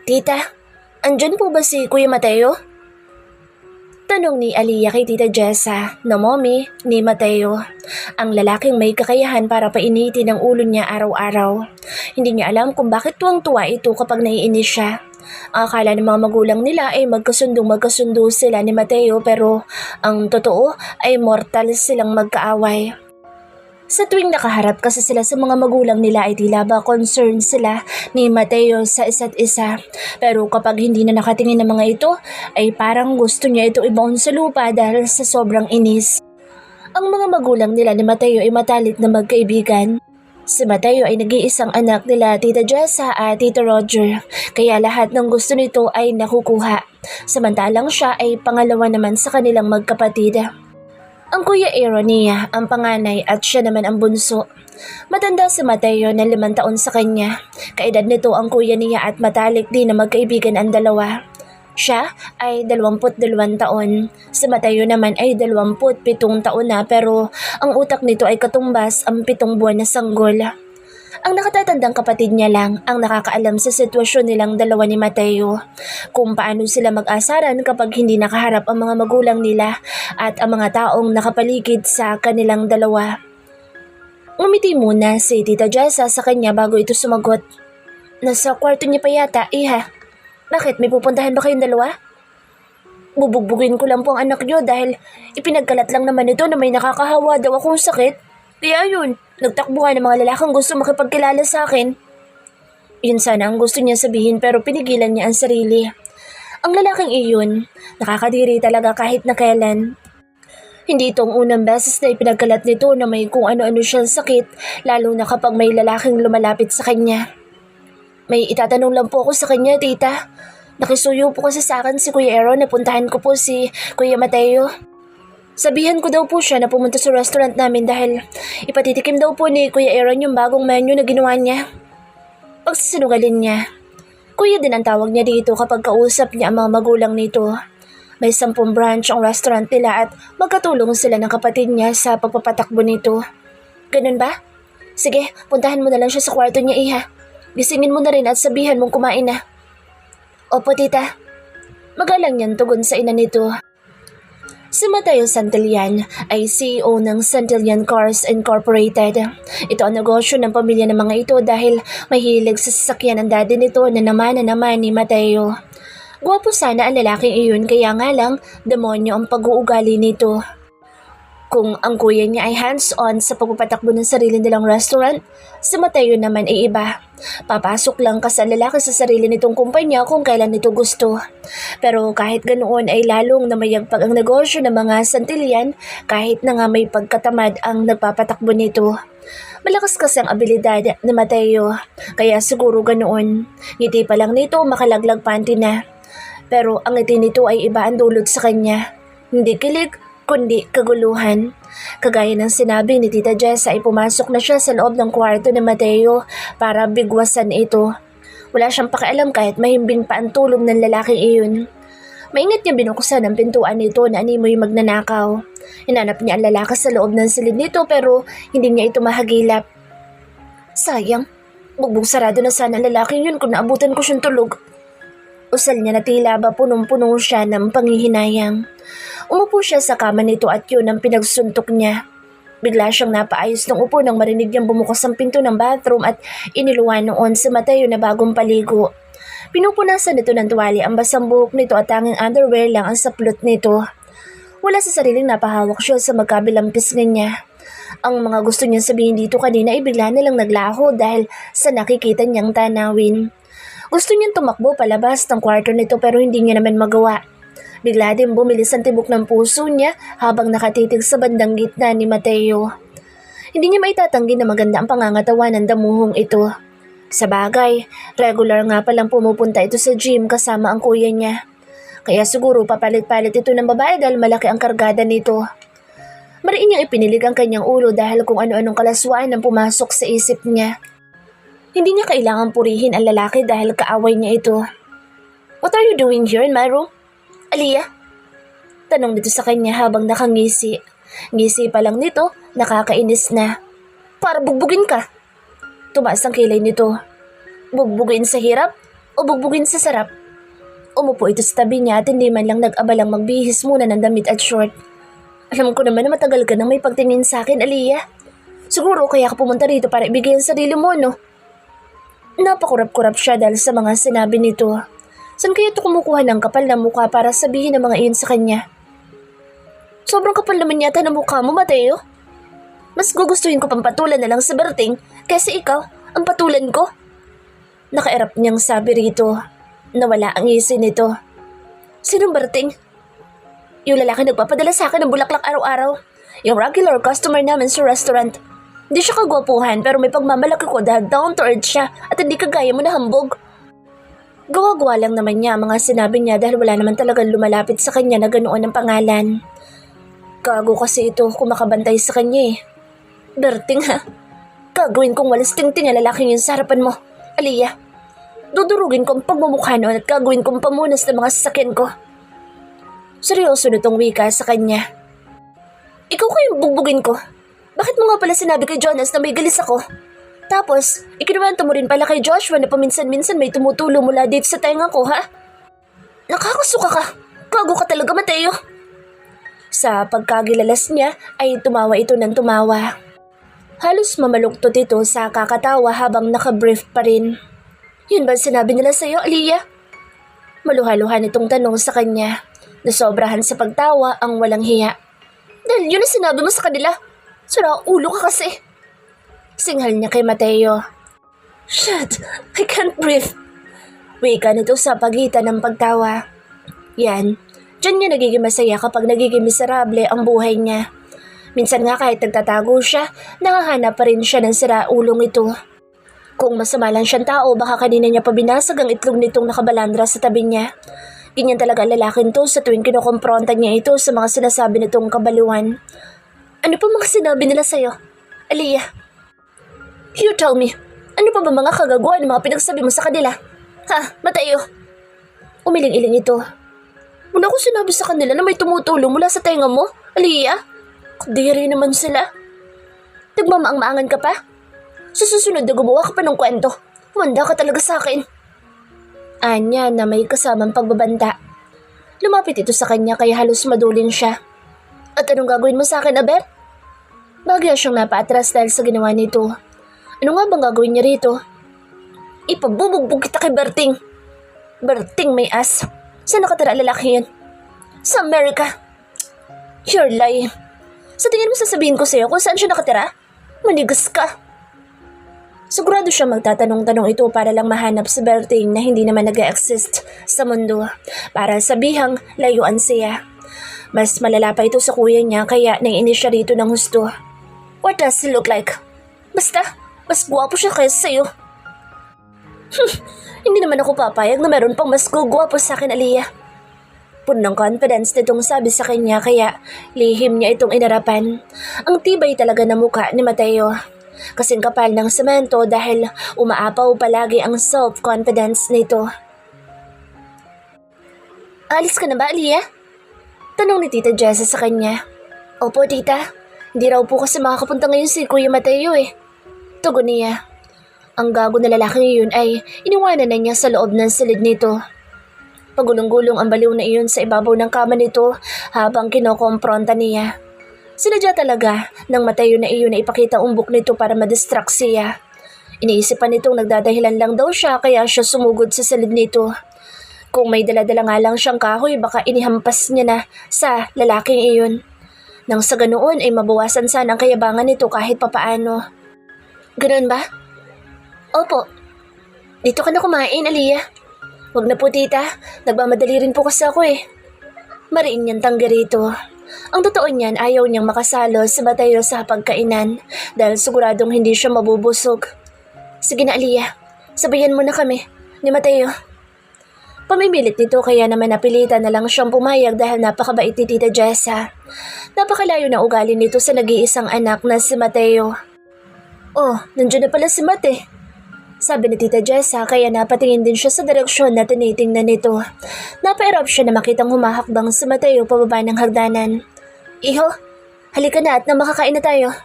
Tita, andyan po ba si Kuya Mateo? Tanong ni Aliyah kay Tita Jessa na mommy ni Mateo, ang lalaking may kakayahan para painitin ang ulo niya araw-araw. Hindi niya alam kung bakit tuwang-tuwa ito kapag naiinis siya. Ang akala ng mga magulang nila ay magkasundo sila ni Mateo pero ang totoo ay mortal silang magkaaway. Sa tuwing nakaharap kasi sila sa mga magulang nila ay tila ba concerned sila ni Mateo sa isa't isa. Pero kapag hindi na nakatingin ng mga ito, ay parang gusto niya ito ibaon sa lupa dahil sa sobrang inis. Ang mga magulang nila ni Mateo ay matalik na magkaibigan. Si Mateo ay nag-iisang anak nila Tita Jessa at Tito Roger, kaya lahat ng gusto nito ay nakukuha. Samantalang siya ay pangalawa naman sa kanilang magkapatid. Ang Kuya Aaron niya ang panganay at siya naman ang bunso. Matanda si Mateo na 5 taon sa kanya. Kaedad nito ang kuya niya at matalik din na magkaibigan ang dalawa. Siya ay 22 taon. Si Mateo naman ay 27 taon na pero ang utak nito ay katumbas ang 7 buwan na sanggol. Ang nakatatandang kapatid niya lang ang nakakaalam sa sitwasyon nilang dalawa ni Mateo, kung paano sila mag-asaran kapag hindi nakaharap ang mga magulang nila at ang mga taong nakapaligid sa kanilang dalawa. Umiti muna si Tita Jessa sa kanya bago ito sumagot. Nasa kwarto niya pa yata, iha. Bakit, may pupuntahan ba kayong dalawa? Bubugbugin ko lang po ang anak niyo dahil ipinagkalat lang naman ito na may nakakahawa daw akong sakit. Kaya yun, nagtakbuhan ng mga lalaking gusto makipagkilala sa akin. Yun sana ang gusto niya sabihin pero pinigilan niya ang sarili. Ang lalaking iyon, nakakadiri talaga kahit na kailan. Hindi itong unang beses na ipinagkalat nito na may kung ano-ano siyang sakit, lalo na kapag may lalaking lumalapit sa kanya. May itatanong lang po ako sa kanya, tita. Nakisuyo po kasi sa akin si Kuya Aaron na puntahan ko po si Kuya Mateo. Sabihan ko daw po siya na pumunta sa restaurant namin dahil ipatitikim daw po ni Kuya Aaron yung bagong menu na ginawa niya. Pagsisinungaling niya. Kuya din ang tawag niya dito kapag kausap niya ang mga magulang nito. May 10 branch ang restaurant nila at magkatulong sila ng kapatid niya sa pagpapatakbo nito. Ganun ba? Sige, puntahan mo na lang siya sa kwarto niya, iha. Gisingin mo na rin at sabihan mong kumain na. Opo, tita. Magalang niyan tugon sa ina nito. Si Mateo Santillan ay CEO ng Santillan Cars Incorporated. Ito ang negosyo ng pamilya ng mga ito dahil mahilig sa sasakyan ang daddy nito na naman ni Mateo. Gwapo sana ang lalaking iyon kaya nga lang demonyo ang pag-uugali nito. Kung ang kuya niya ay hands-on sa pagpapatakbo ng sarili nilang restaurant, si Mateo naman ay iba. Papasok lang kasi ang lalaki sa sarili nitong kumpanya kung kailan nito gusto. Pero kahit ganoon ay lalong namayagpag ang negosyo ng mga Santillan kahit na nga may pagkatamad ang nagpapatakbo nito. Malakas kasi ang abilidad ni Mateo, kaya siguro ganoon. Ngiti pa lang nito makalaglag panty na. Pero ang ngiti nito ay iba ang dulot sa kanya. Hindi kilig, kundi kaguluhan. Kagaya ng sinabi ni Tita Jessa ay pumasok na siya sa loob ng kwarto ni Mateo para bigwasan ito. Wala siyang pakialam kahit mahimbing pa ang tulog ng lalaking iyon. Maingat niya binuksan ang pintuan nito na animoy magnanakaw. Hinanap niya ang lalaki sa loob ng silid nito pero hindi niya ito mahagilap. Sayang, bugbog sarado na sana ang lalaking yun kung naabutan ko siyang tulog. Usal niya na tila ba punong-puno siya ng panghihinayang. Umupo siya sa kama nito at yun ang pinagsuntok niya. Bigla siyang napaayos ng upo nang marinig niyang bumukas ang pinto ng bathroom at iniluwan noon si Mateo na bagong paligo. Pinupunasan nito ng tuwali ang basang buhok nito at tanging underwear lang ang saplot nito. Wala sa sariling napahawak siya sa magkabilang pisngan niya. Ang mga gusto niyang sabihin dito kanina ay bigla na lang naglaho dahil sa nakikita niyang tanawin. Gusto niyang tumakbo palabas ng kwarto nito pero hindi niya naman magawa. Bigla din bumilis ang tibok ng puso niya habang nakatitig sa bandang gitna ni Mateo. Hindi niya maitatanggi na maganda ang pangangatawan ng damuhong ito. Sa bagay, regular nga palang pumupunta ito sa gym kasama ang kuya niya. Kaya siguro papalit-palit ito ng babae dahil malaki ang kargada nito. Mariin niyang ipinilig ang kanyang ulo dahil kung ano-anong kalaswaan ang pumasok sa isip niya. Hindi niya kailangang purihin ang lalaki dahil kaaway niya ito. What are you doing here in my room? Aliyah? Tanong nito sa kanya habang nakangisi. Ngisi pa lang nito, nakakainis na. Para bugbugin ka. Tumaas ang kilay nito. Bugbugin sa hirap? o bugbugin sa sarap. Umupo ito sa tabi niya at hindi man lang nag-abalang magbihis muna ng damit at short. Alam ko naman na matagal ka nang may pagtingin sa akin, Aliyah. Siguro kaya ka pumunta rito para ibigay ang sarili mo, no? Napakurap-kurap siya dahil sa mga sinabi nito. Saan kaya ito kumukuha ng kapal na mukha para sabihin ng mga iyon sa kanya? Sobrang kapal naman yata ng mukha mo, Mateo. Mas gugustuhin ko pang patulan na lang sa Berting kaysa ikaw, ang patulan ko. Nakaerap niyang sabi rito. Nawala ang ngisi nito. Sinong Berting? Yung lalaki nagpapadala sa akin ng bulaklak araw-araw. Yung regular customer namin sa restaurant. Hindi siya kagwapuhan pero may pagmamalaki ko dahil down to earth siya at hindi kagaya mo na hambog. Gawa-gawa lang naman niya mga sinabi niya dahil wala naman talagang lumalapit sa kanya na ganoon ang pangalan. Gago kasi ito kung makabantay sa kanya eh. Berting ha? Gagawin kong walas tingting ang lalaking yun sa harapan mo, Aliyah. Dudurugin ko ang pagmumukha noon at gagawin kong pamunas ng mga sasakyan ko. Seryoso nitong wika sa kanya. Ikaw ko yung bugbugin ko. Bakit mo nga pala sinabi kay Jonas na may galis ako? Tapos, ikinuwento mo rin pala kay Joshua na paminsan-minsan may tumutulo mula dito sa tenga ko, ha? Nakakasuka ka. Gago ka talaga, Mateo. Sa pagkagilalas niya ay tumawa ito ng tumawa. Halos mamaluktot ito sa kakatawa habang nakabrief pa rin. Yun ba sinabi nila sa'yo, Aliyah? Maluhaluhan itong tanong sa kanya. Nasobrahan sa pagtawa ang walang hiya. Dahil yun ang sinabi mo sa kanila. Sura ulo ka kasi. Singhal niya kay Mateo. Shit, I can't breathe. Wika nito sa pagitan ng pagtawa. Yan, dyan niya nagiging masaya kapag nagiging miserable ang buhay niya. Minsan nga kahit nagtatago siya, nakahanap pa rin siya ng siraulong ito. Kung masama lang siyang tao, baka kanina niya pabinasag ang itlog nitong nakabalandra sa tabi niya. Ganyan talaga lalaking to sa tuwing kinukompronta niya ito sa mga sinasabi nitong kabaliwan. Ano pa mga sinabi nila sa'yo, Aliyah? You tell me, ano pa ba mga kagagawa ng mga pinagsabi mo sa kanila? Ha, Mateo? Umiling-iling ito. Wala ko sinabi sa kanila na may tumutulong mula sa tenga mo, Aliyah. Kadiri naman sila. Nagmamaang-maangan ka pa? Sa susunod na gumawa ka pa ng kwento, wanda ka talaga sa akin. Anya na may kasamang pagbabanta. Lumapit ito sa kanya kaya halos maduling siya. At anong gagawin mo sa akin, Aber? Bagya siyang napaatras dahil sa ginawa nito. Ano nga bang gagawin niya rito? Ipabubugbog kita kay Berting. Berting may ass. Saan nakatira lalaki yan? Sa Amerika. You're lying. Sa tingin mo sasabihin ko sa'yo kung saan siya nakatira? Manigas ka. Sigurado siya magtatanong-tanong ito para lang mahanap si Berting na hindi naman nag-exist sa mundo para sabihang layuan siya. Mas malala pa ito sa kuya niya kaya naiinis siya rito ng husto. What does he look like? Basta, mas guwapo siya kaysa sa'yo. Hindi naman ako papayag na meron pang mas guwapo sa akin, Aliyah. Puno ng confidence nitong sabi sa kanya kaya lihim niya itong inarapan. Ang tibay talaga na mukha ni Mateo. Kasing kapal ng semento dahil umaapaw palagi ang self-confidence nito. Alis ka na ba, Aliyah? Tanong ni Tita Jessa sa kanya. Opo, Tita. Hindi raw po kasi makakapunta ngayon si Kuya Mateo eh. Tugon niya. Ang gago na lalaking iyon ay iniwanan na niya sa loob ng silid nito. Pagulong-gulong ang baliw na iyon sa ibabaw ng kama nito habang kinokompronta niya. Sinadya talaga ng Mateo na iyon na ipakita umbok nito para madistract siya. Iniisipan nitong nagdadahilan lang daw siya kaya siya sumugod sa silid nito. Kung may dala-dala nga lang siyang kahoy baka inihampas niya na sa lalaking iyon. Nang sa ganoon ay mabawasan sana ang kayabangan nito kahit papaano. Ganoon ba? Opo. Dito ka na kumain, Aliyah. Wag na po, Tita. Nagmamadali rin po kasi ako eh. Mariin niyang tanggi rito. Ang totoo niyan, ayaw niyang makasalo si Mateo sa pagkainan dahil siguradong hindi siya mabubusog. Sige na, Aliyah. Sabayan mo na kami ni Mateo. Pamimilit nito kaya naman napilitan na lang siyang pumayag dahil napakabait ni Tita Jessa. Napakalayo na ugali nito sa nag-iisang anak na si Mateo. Oh, nandiyan na pala si Mate. Sabi ni Tita Jessa kaya napatingin din siya sa direksyon na tinitingnan nito. Napairap siya na makitang humahakbang si Mateo pababa ng hagdanan. Iho, halika na at na makakain na tayo.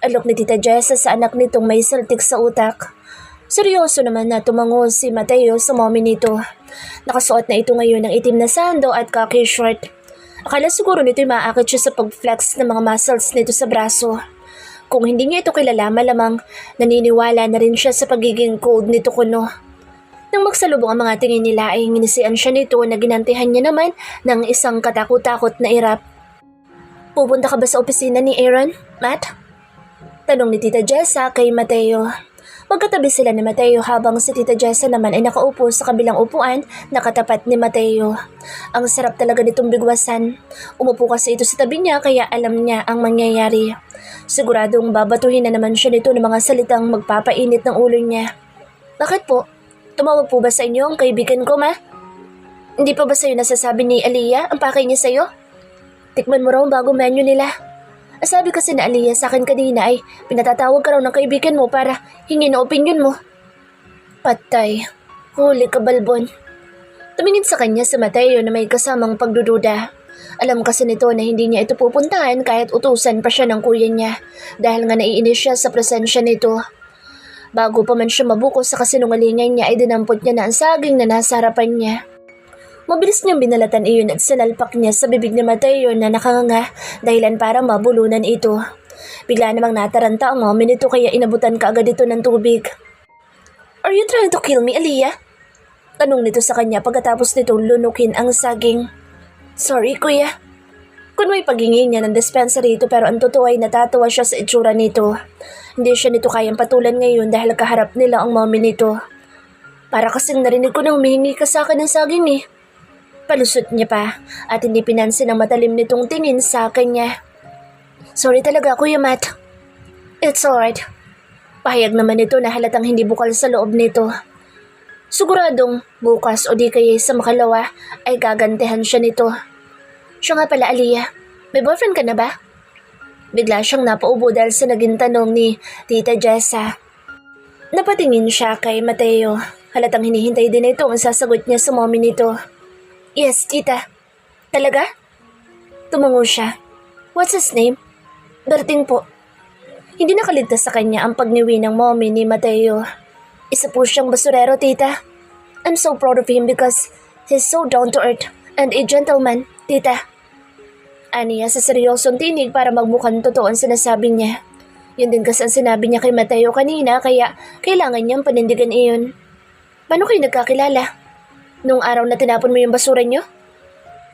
Alok ni Tita Jessa sa anak nitong may saltik sa utak. Seryoso naman na tumango si Mateo sa mommy nito. Nakasuot na ito ngayon ng itim na sando at khaki short. Akala siguro nito'y maaakit siya sa pag-flex ng mga muscles nito sa braso. Kung hindi niya ito kilala, malamang naniniwala na rin siya sa pagiging cold nito kuno. Nang magsalubong ang mga tingin nila ay nginisian siya nito na ginantihan niya naman ng isang katakot-takot na irap. Pupunta ka ba sa opisina ni Aaron, Matt? Tanong ni Tita Jessa kay Mateo. Magkatabi sila ni Mateo habang si Tita Jessa naman ay nakaupo sa kabilang upuan na katapat ni Mateo. Ang sarap talaga nitong bigwasan. Umupo kasi ito sa tabi niya kaya alam niya ang mangyayari. Siguradong babatuhin na naman siya nito ng mga salitang magpapainit ng ulo niya. Bakit po? Tumawag po ba sa inyo ang kaibigan ko, ma? Hindi pa ba sa'yo nasasabi ni Aliyah ang pakay niya sa'yo? Tikman mo raw ang bagong menu nila. Sabi kasi na Aliyah sa akin kanina ay pinatatawag ka raw ng kaibigan mo para hingi na opinion mo. Patay. Huli ka, balbon. Tumingin sa kanya si Mateo na may kasamang pagdududa. Alam kasi nito na hindi niya ito pupuntahan kahit utusan pa siya ng kuya niya dahil nga naiinis siya sa presensya nito. Bago pa man siya mabuko sa kasinungalingan niya ay dinampot niya na ang saging na nasa harapan niya. Mabilis niyang binalatan iyon at sinalpak niya sa bibig ni Mateo na nakanganga dahilan para mabulunan ito. Bigla namang nataranta ang mommy nito kaya inabutan kaagad ito ng tubig. Are you trying to kill me, Aliyah? Tanong nito sa kanya pagkatapos nitong lunukin ang saging. Sorry, kuya. Kunway paghingi niya ng dispensary ito pero ang totoo ay natatawa siya sa itsura nito. Hindi siya nito kayang patulan ngayon dahil kaharap nila ang mommy nito. Para kasing narinig ko na humihingi ka sa akin ng saging eh. Palusot niya pa at hindi pinansin ang matalim nitong tingin sa kanya. Sorry talaga, Kuya Matt. It's alright. Pahayag naman ito na halatang hindi bukal sa loob nito. Siguradong bukas o di kaya sa makalawa ay gagantihan siya nito. Siya nga pala, Aliyah. May boyfriend ka na ba? Bigla siyang napaubo dahil sa naging tanong ni Tita Jessa. Napatingin siya kay Mateo. Halatang hinihintay din ito ang sasagot niya sa mommy nito. Yes, tita. Talaga? Tumango siya. What's his name? Berting po. Hindi nakaligtas sa kanya ang pagniwi ng mommy ni Mateo. Isa po siyang basurero, tita. I'm so proud of him because he's so down to earth and a gentleman, tita. Aniya sa seryosong tinig para magmukhang totoo ang sinasabi niya. Yun din kasi ang sinabi niya kay Mateo kanina kaya kailangan niyang panindigan iyon. Paano kayo nagkakilala? Nung araw na tinapon mo yung basura niyo?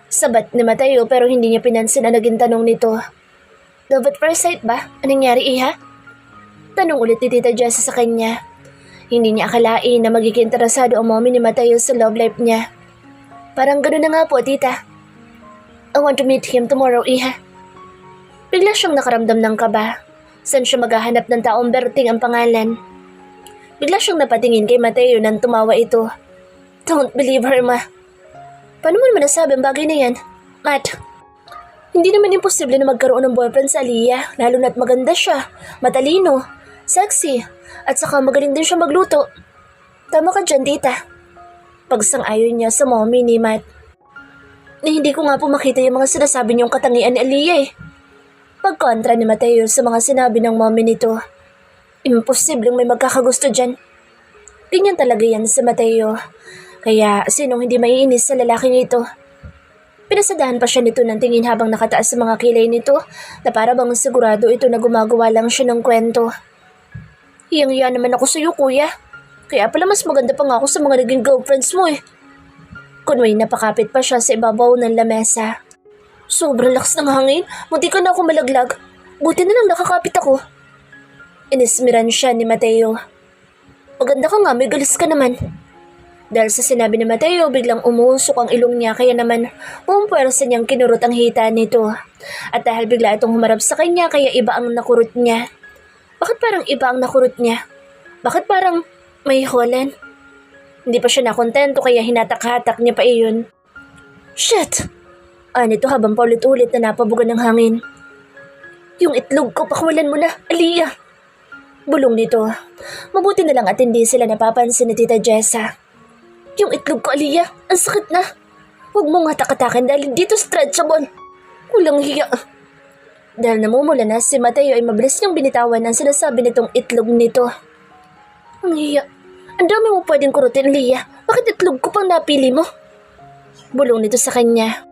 Sabat ni Mateo pero hindi niya pinansin ang naging tanong nito. Love at first sight ba? Anong nangyari, iha? Tanong ulit ni Tita Jessa sa kanya. Hindi niya akalain na magiging interesado ang mommy ni Mateo sa love life niya. Parang gano'n na nga po, tita. I want to meet him tomorrow, iha. Bigla siyang nakaramdam ng kaba. Saan siya maghahanap ng taong Berting ang pangalan? Bigla siyang napatingin kay Mateo nang tumawa ito. Don't believe her, ma. Paano mo naman nasabi ang bagay na yan, Matt? Hindi naman imposible na magkaroon ng boyfriend sa Aliyah, lalo na't maganda siya, matalino, sexy, at saka magaling din siya magluto. Tama ka dyan, tita. Pagsang-ayon niya sa mommy ni Matt. Hindi ko nga po makita yung mga sinasabi niyong katangian ni Aliyah eh. Pagkontra ni Mateo sa mga sinabi ng mommy nito. Imposibleng may magkakagusto dyan. Ganyan talaga yan si Mateo. Kaya sinong hindi maiinis sa lalaking ito? Pinasadahan pa siya nito ng tingin habang nakataas sa mga kilay nito na para bang sigurado ito na gumagawa lang siya ng kwento. Hiyang-hiya naman ako sa iyo, kuya. Kaya pala mas maganda pa nga ako sa mga naging girlfriends mo eh. Kunway napakapit pa siya sa ibabaw ng lamesa. Sobrang lakas ng hangin, munti ka na ako malaglag. Buti na lang nakakapit ako. Inismiran siya ni Mateo. Maganda ka nga, may galis ka naman. Dahil sa sinabi ni Mateo, biglang umusok ang ilong niya kaya naman pumpuwersa niyang kinurot ang hita nito. At dahil bigla itong humarap sa kanya kaya iba ang nakurot niya. Bakit parang iba ang nakurot niya? Bakit parang may holen? Hindi pa siya nakontento kaya hinatak-hatak niya pa iyon. Shit! Anito habang paulit-ulit na napabugan ng hangin. Yung itlog ko, pakawalan mo na, Aliyah! Bulong nito. Mabuti na lang at hindi sila napapansin ni Tita Jessa. Yung itlog ko, Aliyah, ang sakit na. Huwag mong hatak-hatakan dahil dito stretchable. Walang hiya. Dahil namumula na, si Mateo ay mabilis niyang binitawan ang sinasabi nitong itlog nito. Ang hiya. Ang dami mo pwedeng kurutin, Lia. Bakit itlog ko pang napili mo? Bulong nito sa kanya.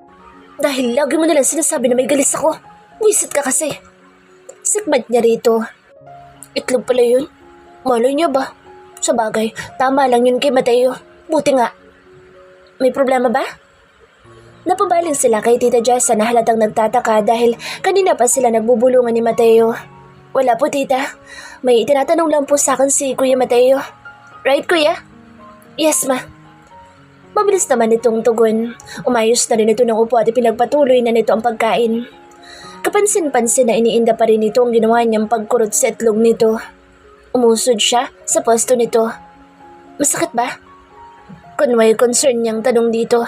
Dahil lagi mo nalang sinasabi na may galis ako. Wisit ka kasi. Sikmat niya rito. Itlog pala yun? Malay niya ba? Sa bagay, tama lang yun kay Mateo. Buti nga. May problema ba? Napabaling sila kay Tita Jessa na halatang nagtataka dahil kanina pa sila nagbubulungan ni Mateo. Wala po, tita. May tinatanong lang po sa akin si Kuya Mateo. Right, Kuya? Yes, ma. Mabilis naman itong tugon. Umayos na rin ito ng upo at pinagpatuloy na nito ang pagkain. Kapansin-pansin na iniinda pa rin ito ang ginawa niyang pagkurot sa itlog nito. Umusod siya sa pwesto nito. Masakit ba? Kunway concern niyang tanong dito.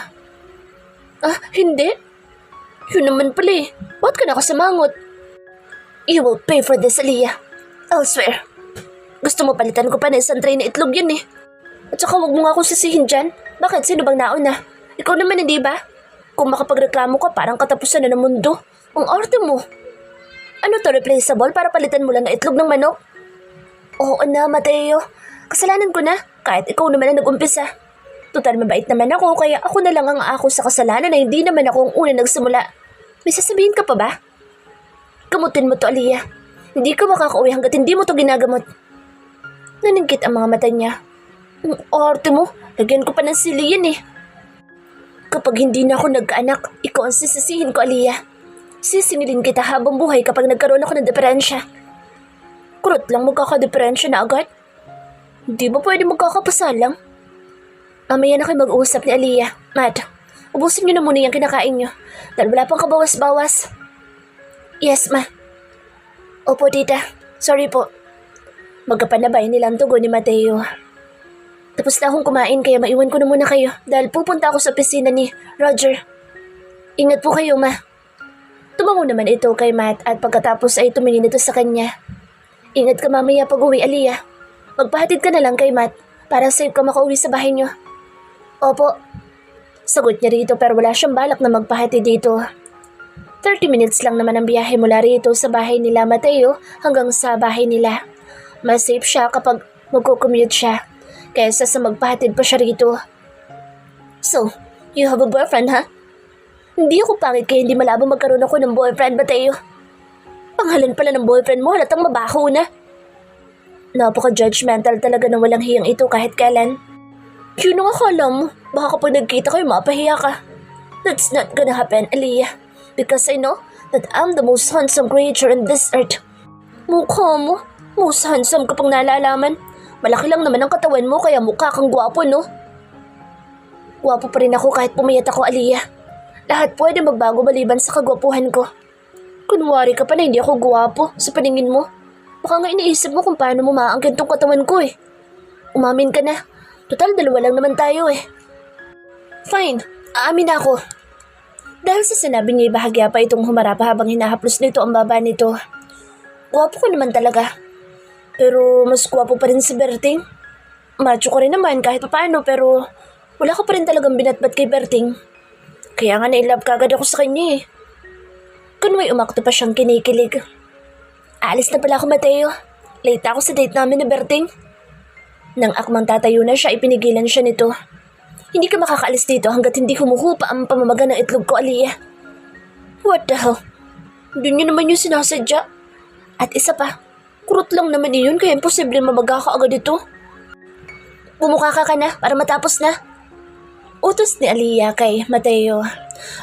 Hindi. Yun naman pala eh. Ba't ka na ako samangot? You will pay for this, Aliyah. I'll swear. Gusto mo palitan ko pa ng isang tray na itlog yan eh. At saka wag mo nga akong sisihin dyan. Bakit? Sino bang nauna? Ikaw naman, hindi ba? Kung makapagreklamo ka, parang katapusan na ng mundo. Ang arte mo. Ano to, replaceable para palitan mo lang ng itlog ng manok? Oo na, Mateo. Kasalanan ko na, kahit ikaw naman ang nag-umpisa. Total mabait naman ako, kaya ako na lang ang ako sa kasalanan na hindi naman ako ang una nagsimula. May sasabihin ka pa ba? Gamutin mo to, Aliyah. Hindi ka makakauwi hanggat hindi mo to ginagamot. Naningkit ang mga mata niya. Ang arte mo, lagyan ko pa ng sili yan eh. Kapag hindi na ako nagkaanak, ikaw ang sisisihin ko, Aliyah. Sisingilin kita habang buhay kapag nagkaroon ako ng diferensya. Kurot lang magkakadiferensya na agad. Hindi ba pwede magkakapasalang? Mamaya na kayo mag-uusap ni Aliyah. Matt, ubusin niyo na muna yung kinakain niyo dahil wala pang kabawas-bawas. Yes, ma. Opo, tita. Sorry po. Magkapanabay nilang tugon ni Mateo. Tapos na akong kumain kaya maiwan ko na muna kayo dahil pupunta ako sa opisina ni Roger. Ingat po kayo, ma. Tumango naman ito kay Matt at pagkatapos ay tumingin ito sa kanya. Ingat ka mamaya pag uwi, Aliyah. Magpahatid ka na lang kay Matt para safe ka makauwi sa bahay niyo. Opo. Sagot niya rito pero wala siyang balak na magpahatid dito. 30 minutes lang naman ang biyahe mula rito sa bahay nila Mateo hanggang sa bahay nila. Mas safe siya kapag magko-commute siya kaysa sa magpahatid pa siya rito. So, you have a boyfriend, ha? Hindi ako pangit kaya hindi malabang magkaroon ako ng boyfriend, Mateo. Pangalan pala ng boyfriend mo, halatang mabaho na. Napaka-judgmental talaga ng walang hiyang ito kahit kailan. Yun ang akala mo, baka kapag nagkita kayo mapahiya ka. That's not gonna happen, Aliyah. Because I know that I'm the most handsome creature in this earth. Mukha mo, most handsome ka pang nalalaman. Malaki lang naman ang katawan mo kaya mukha kang gwapo, no? Gwapo pa rin ako kahit pumayat ako, Aliyah. Lahat pwede magbago maliban sa kagwapuhan ko. Kunwari ka pa na hindi ako gwapo sa paningin mo. Baka nga iniisip mo kung paano mo maangkin tong katawan ko eh. Umamin ka na. Total, dalawa lang naman tayo eh. Fine, aamin na ako. Dahil sa sinabi niya, bahagya pa itong humarap habang hinahaplos nito ang baba nito. Gwapo ko naman talaga. Pero mas gwapo pa rin si Berting. Macho ko rin naman kahit paano pero wala ka pa rin talagang binatbat kay Berting. Kaya nga nailove kagad ako sa kanya eh. Kunway umakto pa siyang kinikilig. Alis na pala ako, Mateo. Late ako sa date namin na Berting. Nang akmang tatayo na siya, ipinigilan siya nito. Hindi ka makakaalis dito hanggat hindi humuhupa ang pamamaga ng itlog ko, Aliyah. What the hell? Doon niyo naman yung sinasadya. At isa pa, kurot lang naman iyon kaya imposible mamaga ka agad ito. Bumuka ka na para matapos na. Utos ni Aliyah kay Mateo.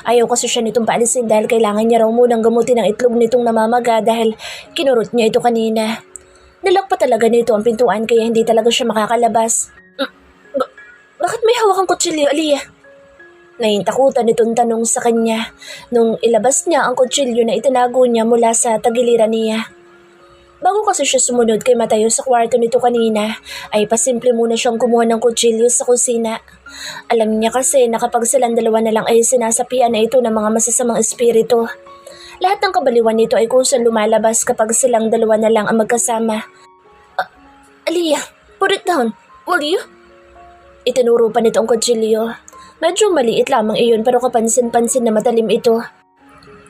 Ayaw kasi siya nitong paalisin dahil kailangan niya raw munang gamutin ang itlog nitong namamaga dahil kinurot niya ito kanina. Nalak pa talaga nito ang pintuan kaya hindi talaga siya makakalabas. Bakit may hawak ang kutsilyo, Aliyah? Naintakutan nitong tanong sa kanya nung ilabas niya ang kutsilyo na itinago niya mula sa tagiliran niya. Bago kasi siya sumunod kay Mateo sa kwarto nito kanina, ay pasimple muna siyang kumuha ng kutsilyo sa kusina. Alam niya kasi na kapag silang dalawa na lang ay sinasapian na ito ng mga masasamang espiritu. Lahat ng kabaliwan nito ay kusang lumalabas kapag silang dalawa na lang ang magkasama. Aliyah, put it down, will you? Itinuro pa nito ang kutsilyo. Medyo maliit lamang iyon pero kapansin-pansin na matalim ito.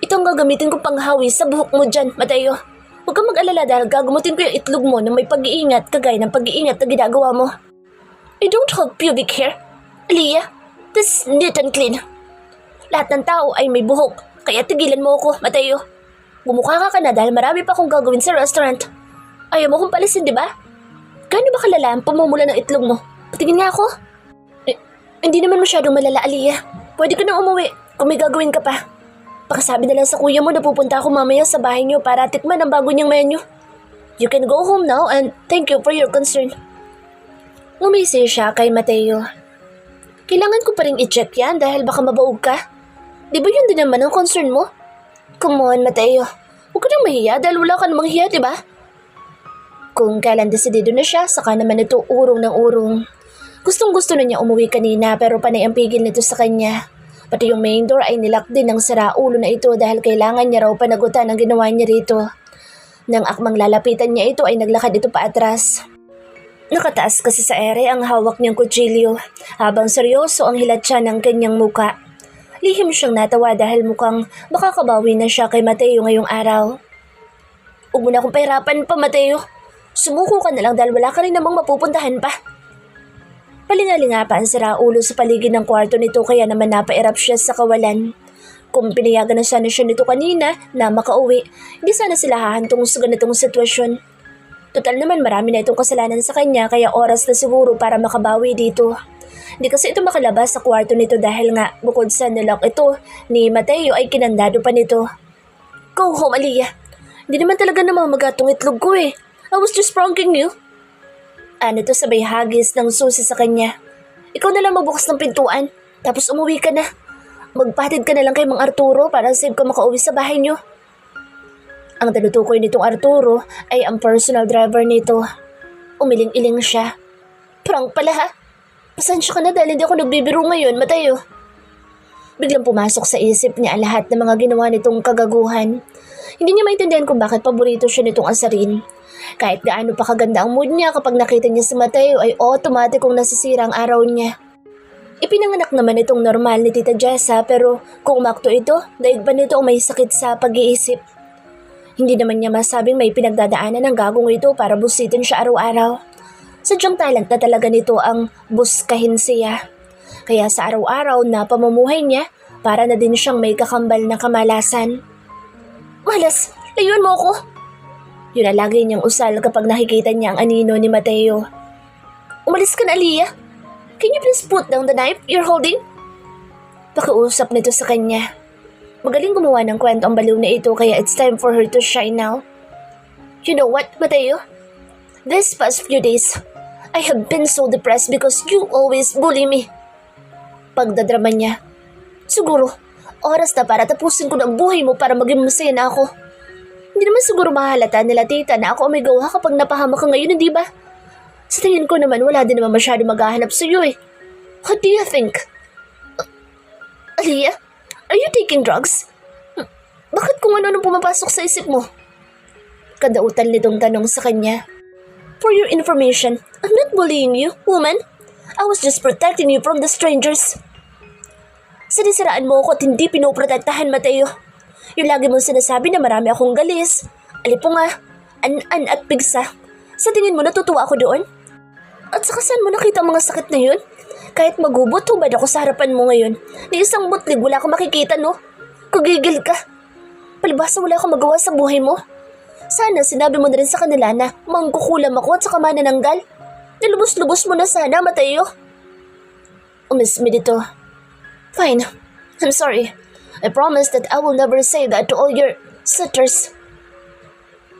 Itong gagamitin kong panghawi sa buhok mo dyan, Mateo. Huwag kang mag-alala dahil gagamutin ko yung itlog mo na may pag-iingat kagaya ng pag-iingat na ginagawa mo. I don't have pubic hair. Aliyah, this neat and clean. Lahat ng tao ay may buhok, kaya tigilan mo ako, Mateo. Bumukha ka na dahil marami pa akong gagawin sa restaurant. Ayaw mo kong palisin, di ba? Gaano ba kalala ang pamumula ng itlog mo? Patingin nga ako. Hindi naman masyadong malala, Aliyah. Pwede ka nang umuwi kung may gagawin ka pa. Pakasabi na lang sa kuya mo na pupunta ako mamaya sa bahay niyo para tikman ang bago niyang menu. You can go home now and thank you for your concern. Ngumisi siya kay Mateo. Kailangan ko pa rin i-check yan dahil baka mabaog ka. Di ba yun din naman ang concern mo? Come on, Mateo. Huwag ka nang mahiya dahil wala ka namang hiya, di ba? Kung kailan desidido na siya, saka naman ito urong ng urong. Gustong-gusto na niya umuwi kanina pero panay ang pigil nito sa kanya. Pati yung main door ay nilak din ng saraulo na ito dahil kailangan niya raw panagutan ang ginawa niya rito. Nang akmang lalapitan niya ito ay naglakad ito pa atras. Nakataas kasi sa ere ang hawak niyang kutsilyo habang seryoso ang hilat siya ng kanyang muka. Lihim siyang natawa dahil mukhang makakabawi na siya kay Mateo ngayong araw. Huwag mo na akong pahirapan pa, Mateo. Sumuko ka na lang dahil wala ka rin namang mapupuntahan pa. Palingalinga pa ang saraulo sa paligid ng kwarto nito kaya naman napairap siya sa kawalan. Kung pinayagan na sana siya nito kanina na makauwi, hindi sana sila hahantong sa ganitong sitwasyon. Total naman marami na itong kasalanan sa kanya kaya oras na siguro para makabawi dito. Hindi kasi ito makalabas sa kwarto nito dahil nga bukod sa nilak ito ni Mateo ay kinandado pa nito. Go home, Aliyah. Hindi naman talaga namamagatong itlog ko eh. I was just pranking you. Ano to sabay hagis ng susi sa kanya. Ikaw na lang magbukas ng pintuan tapos umuwi ka na. Magpatid ka na lang kay Mang Arturo para save ka makauwi sa bahay niyo. Ang talutukoy nitong Arturo ay ang personal driver nito. Umiling-iling siya. Prank pala ha? Pasensya ka na dahil hindi ako nagbibiro ngayon, Mateo. Biglang pumasok sa isip niya ang lahat ng mga ginawa nitong kagaguhan. Hindi niya maintindihan kung bakit paborito siya nitong asarin. Kahit gaano pa kaganda ang mood niya kapag nakita niya si Mateo ay automatikong nasisira ang araw niya. Ipinanganak naman itong normal ni Tita Jessa pero kung umakto ito, daig pa nito ang may sakit sa pag-iisip. Hindi naman niya masabing may pinagdadaanan ng gagong ito para busitin siya araw-araw. Sadyang talent na talaga nito ang buskahin siya. Kaya sa araw-araw na pamumuhay niya, para na din siyang may kakambal na kamalasan. Malas, layuan mo ako! Yun ang lagi niyang usal kapag nakikita niya ang anino ni Mateo. Umalis ka na, Aliyah. Can you please put down the knife you're holding? Pakiusap nito sa kanya. Magaling gumawa ng kwento ang baliw na ito kaya it's time for her to shine now. You know what, Mateo? These past few days, I have been so depressed because you always bully me. Pagdadrama niya. Siguro, oras na para tapusin ko ng buhay mo para maging masaya na ako. Hindi naman siguro mahalata nila tita na ako ang may gawa kapag napahamak ka ngayon, hindi ba? Sa tingin ko naman wala din naman masyado maghahanap sa iyo eh. What do you think? Aliyah, are you taking drugs? Bakit kung ano-anong pumapasok sa isip mo? Kadautan nitong tanong sa kanya. For your information, I'm not bullying you, woman. I was just protecting you from the strangers. Sinisiraan mo ako at hindi pinoprotektahan, Mateo. Yung lagi mong sinasabi na marami akong galis, alipunga, an at pigsa. Sa tingin mo natutuwa ako doon? At saka saan mo nakita ang mga sakit na yun? Kahit magubot, hubad ako sa harapan mo ngayon. Ni isang butlig wala akong makikita, no? Kagigil ka. Palibasa wala akong magawa sa buhay mo. Sana sinabi mo na rin sa kanila na mangkukulam ako at saka manananggal. Nilubos-lubos mo na sana, Mateo. Umismi dito. Fine. I'm sorry. I promise that I will never say that to all your suitors.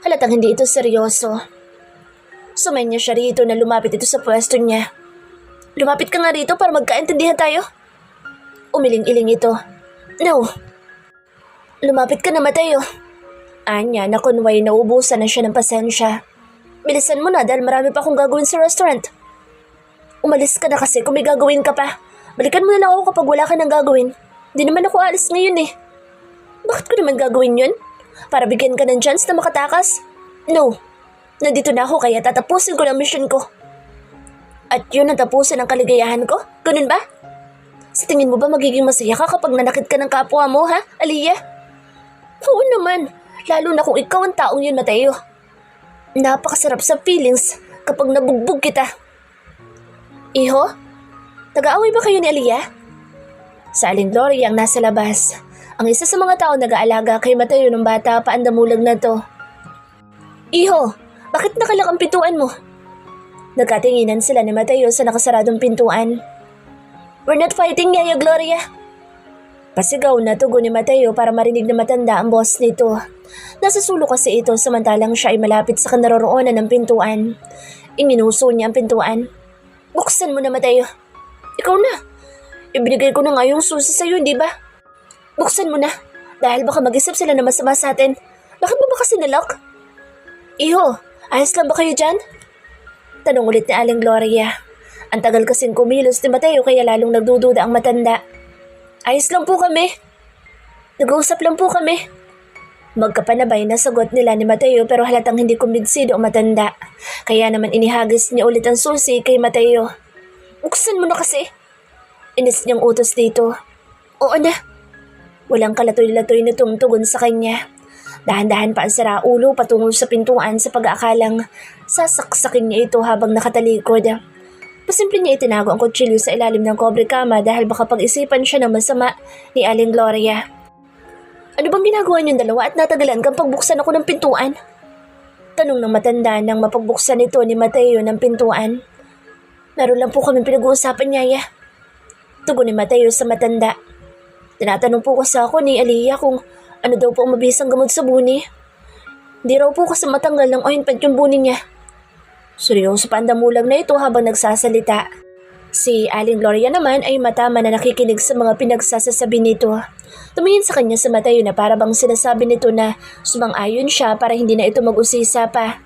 Halatang hindi ito seryoso. Sumanya siya rito na lumapit ito sa pwesto niya. Lumapit ka nga rito para magkaintindihan tayo. Umiling-iling ito. No. Lumapit ka na, Mateo. Anya, nakunway na ubusan na siya ng pasensya. Bilisan mo na dahil marami pa akong gagawin sa restaurant. Umalis ka na kasi kung may gagawin ka pa. Balikan mo na lang ako kapag wala ka nang gagawin. Di naman ako alis ngayon eh. Bakit ko naman gagawin yun? Para bigyan ka ng chance na makatakas? No. Nandito na ako kaya tatapusin ko ng mission ko. At yun ang tapusin ang kaligayahan ko? Ganun ba? Sa tingin mo ba magiging masaya ka kapag nanakit ka ng kapwa mo, ha, Aliyah? Oo naman. Lalo na kung ikaw ang taong yun, Mateo. Napakasarap sa feelings kapag nabugbog kita. Iho? Nag-aaway ba kayo ni Aliyah? Sa Aling Gloria ang nasa labas. Ang isa sa mga tao nag-aalaga kay Mateo nung bata pa ang damulag na to. Iho, bakit nakalak ang pintuan mo? Nagkatinginan sila ni Mateo sa nakasaradong pintuan. We're not fighting, Yaya Gloria. Pasigaw na tugon ni Mateo para marinig na matanda ang boss nito. Nasa sulok kasi ito samantalang siya ay malapit sa kanaroroonan ng pintuan. Iminuso niya ang pintuan. Buksan mo na, Mateo. Ikaw na. Ibinigay ko na nga yung susi sa'yo, di ba? Buksan mo na. Dahil baka mag-isip sila na masama sa atin. Bakit mo ba kasi nalock? Iho, ayos lang ba kayo dyan? Tanong ulit ni Aling Gloria. Ang tagal kasing kumilos ni Mateo kaya lalong nagdududa ang matanda. Ayos lang po kami. Nag-uusap lang po kami. Magkapanabay na sagot nila ni Mateo pero halatang hindi kumbinsido ang matanda. Kaya naman inihagis niya ulit ang susi kay Mateo. Buksan mo na kasi. Inis niyang utos dito. Oo na. Walang kalatoy-latoy na tungtugon sa kanya. Dahan-dahan pa ang saraulo patungo sa pintuan sa pag-aakalang sasaksakin niya ito habang nakatalikod. Pasimple niya itinago ang kutsilyo sa ilalim ng kobre kama dahil baka pag-isipan siya ng masama ni Aling Gloria. Ano bang ginagawa niyong dalawa at natagalan kang pagbuksan ako ng pintuan? Tanong ng matanda nang mapagbuksan ito ni Mateo ng pintuan. Naroon lang po kami pinag-uusapan, Yaya. Tugon ni Mateo sa matanda. Tinatanong po kasi ako ni Aliyah kung ano daw po ang mabisang gamot sa buni. Hindi raw po kasi matanggal ng ointment yung buni niya. Seryoso pa ang damulag na ito habang nagsasalita. Si Aling Gloria naman ay matama na nakikinig sa mga pinagsasasabi nito. Tumingin sa kanya sa Mateo na para bang sinasabi nito na sumang-ayon siya para hindi na ito mag-usisa pa.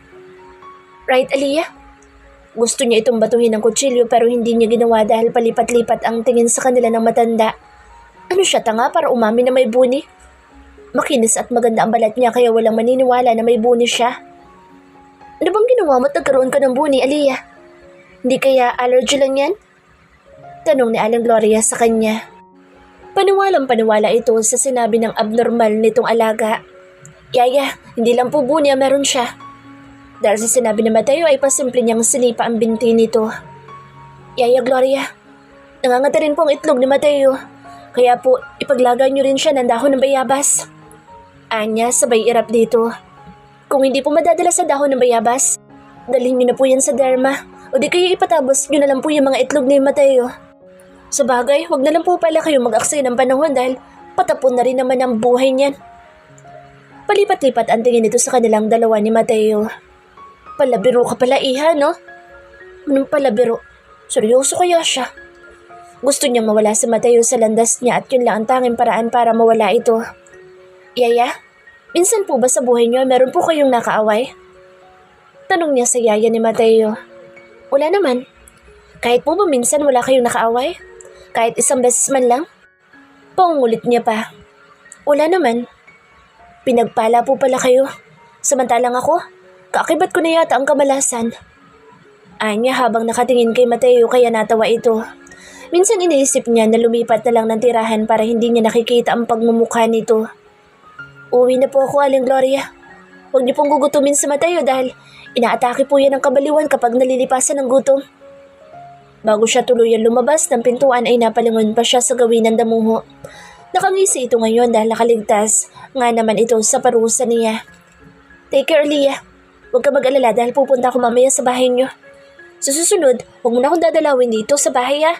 Right, Aliyah? Gusto niya itong batuhin ng kutsilyo pero hindi niya ginawa dahil palipat-lipat ang tingin sa kanila ng matanda. Ano siya, tanga para umamin na may buni? Makinis at maganda ang balat niya kaya walang maniniwala na may buni siya. Ano bang ginawa mo at nagkaroon ka ng buni, Aliyah? Hindi kaya allergy lang yan? Tanong ni Aling Gloria sa kanya. Paniwalang paniwala ito sa sinabi ng abnormal nitong alaga. Yaya, hindi lang po buni ang meron siya. Dahil sa sinabi ni Mateo ay pasimple niyang sinipa ang binti nito. Yaya Gloria, nangangati rin po ang itlog ni Mateo. Kaya po ipaglagay niyo rin siya ng dahon ng bayabas. Anya sabay irap dito. Kung hindi po madadala sa dahon ng bayabas, dalhin niyo na po yan sa derma o di kayo ipatabos niyo na lang po yung mga itlog ni Mateo. Sa bagay, wag na lang po pala kayo mag-aksaya ng panahon dahil patapon na rin naman ang buhay niyan. Palipat-lipat ang tingin nito sa kanilang dalawa ni Mateo. Palabiro ka pala, Iha, no? Anong palabiro? Seryoso kaya siya? Gusto niyang mawala si Mateo sa landas niya at yun lang ang tanging paraan para mawala ito. Yaya, minsan po ba sa buhay niyo meron po kayong nakaaway? Tanong niya sa yaya ni Mateo. Wala naman. Kahit po ba minsan wala kayong nakaaway? Kahit isang beses man lang? Pangungulit niya pa. Wala naman. Pinagpala po pala kayo. Samantalang ako, kaakibat ko na yata ang kamalasan. Anya habang nakatingin kay Mateo kaya natawa ito. Minsan iniisip niya na lumipat na lang ng tirahan para hindi niya nakikita ang pagmumukha nito. Uwi na po ako, Aling Gloria. Huwag niyo pong gugutumin si Mateo dahil inaatake po yan ng kabaliwan kapag nalilipasan ng gutom. Bago siya tuluyan lumabas ng pintuan ay napalingon pa siya sa gawin ng damuho. Nakangisi ito ngayon dahil nakaligtas nga naman ito sa parusa niya. Take care, Aliyah. Huwag ka mag-alala dahil pupunta ako mamaya sa bahay niyo. Sa susunod, huwag mo na akong dadalawin dito sa bahay, ha?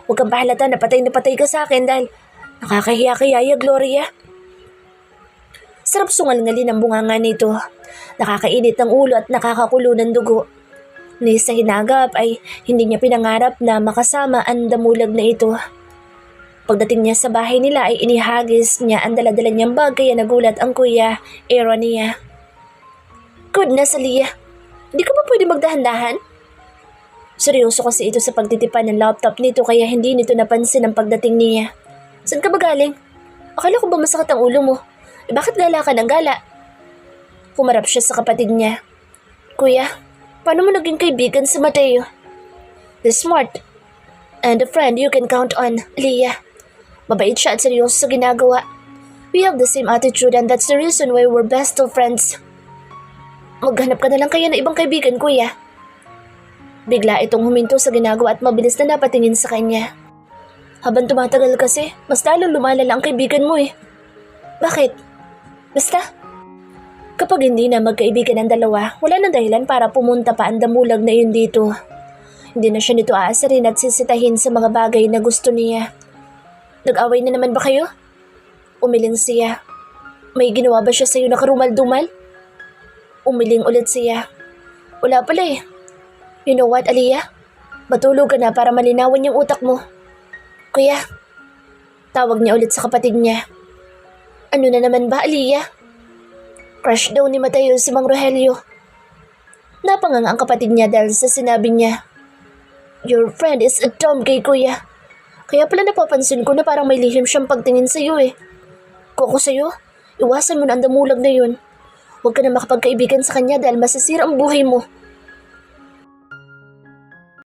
Huwag kang pahalata na patay ka sa akin dahil nakakahiya kay Yaya Gloria. Sarap sungal-ngalin ang bunganga nito. Nakakainit ng ulo at nakakakulo ng dugo. Ni sa hinagap ay hindi niya pinangarap na makasama ang damulag na ito. Pagdating niya sa bahay nila ay inihagis niya ang daladala niyang bag kaya nagulat ang kuya, Aaron niya. Goodness, Aliyah. Hindi ka ba pwede magdahan-dahan? Seryoso kasi ito sa pagtitipan ng laptop nito kaya hindi nito napansin ang pagdating niya. Saan ka ba galing? Akala ko ba masakit ang ulo mo? Bakit gala ka ng gala? Humarap siya sa kapatid niya. Kuya, paano mo naging kaibigan si Mateo? He's smart. And a friend you can count on, Aliyah. Mabait siya at seryoso sa ginagawa. We have the same attitude and that's the reason why we're best of friends. Maghanap ka na lang kaya ng ibang kaibigan, kuya. Bigla itong huminto sa ginagawa at mabilis na napatingin sa kanya. Habang tumatagal kasi, mas lalong lumalala ang kaibigan mo eh. Bakit? Basta. Kapag hindi na magkaibigan ang dalawa, wala nang dahilan para pumunta pa ang damulag na yun dito. Hindi na siya nito aasarin at sisitahin sa mga bagay na gusto niya. Nag-away na naman ba kayo? Umiling siya. May ginawa ba siya sa'yo na karumal-dumal? Umiling ulit siya. Wala pala eh. You know what, Aliyah? Matulog ka na para malinawan yung utak mo. Kuya, tawag niya ulit sa kapatid niya. Ano na naman ba, Aliyah? Crush daw ni Mateo si Mang Rogelio. Napanganga ang kapatid niya dahil sa sinabi niya. Your friend is a dumb gay, kuya. Kaya pala napapansin ko na parang may lihim siyang pagtingin sa'yo eh. Kung ako sa'yo, iwasan mo na ang damulag na yun. Huwag ka na makapagkaibigan sa kanya dahil masisira ang buhay mo.